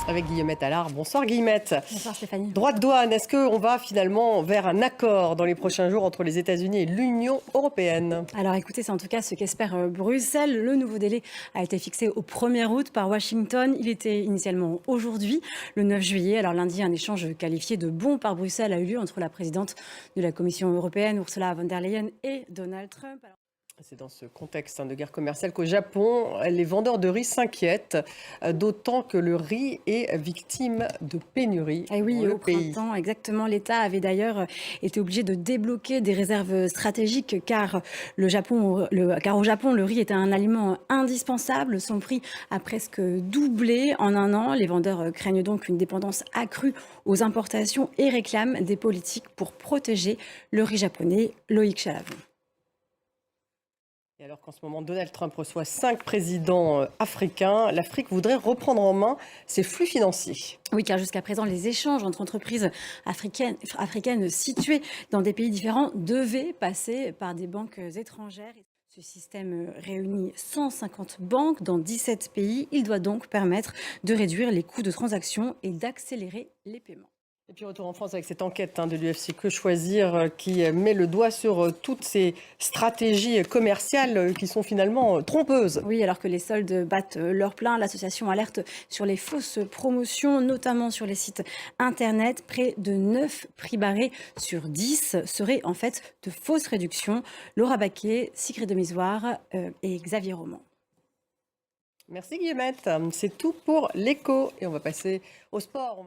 Avec Guillemette Allard. Bonsoir Guillemette. Bonsoir Stéphanie. Droit de douane, est-ce qu'on va finalement vers un accord dans les prochains jours entre les États-Unis et l'Union européenne? Alors écoutez, c'est en tout cas ce qu'espère Bruxelles. Le nouveau délai a été fixé au 1er août par Washington. Il était initialement aujourd'hui, le 9 juillet. Alors lundi, un échange qualifié de bon par Bruxelles a eu lieu entre la présidente de la Commission européenne, Ursula von der Leyen, et Donald Trump. C'est dans ce contexte de guerre commerciale qu'au Japon, les vendeurs de riz s'inquiètent, d'autant que le riz est victime de pénurie Et oui, dans le au pays. printemps, exactement. L'État avait d'ailleurs été obligé de débloquer des réserves stratégiques car au Japon, le riz est un aliment indispensable. Son prix a presque doublé en un an. Les vendeurs craignent donc une dépendance accrue aux importations et réclament des politiques pour protéger le riz japonais. Loïc Chalavon. Et alors qu'en ce moment, Donald Trump reçoit 5 présidents africains, l'Afrique voudrait reprendre en main ses flux financiers. Oui, car jusqu'à présent, les échanges entre entreprises africaines situées dans des pays différents devaient passer par des banques étrangères. Ce système réunit 150 banques dans 17 pays. Il doit donc permettre de réduire les coûts de transaction et d'accélérer les paiements. Et puis retour en France avec cette enquête de l'UFC Que Choisir qui met le doigt sur toutes ces stratégies commerciales qui sont finalement trompeuses. Oui, alors que les soldes battent leur plein, l'association alerte sur les fausses promotions, notamment sur les sites internet. Près de 9 prix barrés sur 10 seraient en fait de fausses réductions. Laura Baquet, Sigrid Demisoire et Xavier Roman. Merci Guillemette, c'est tout pour l'écho et on va passer au sport.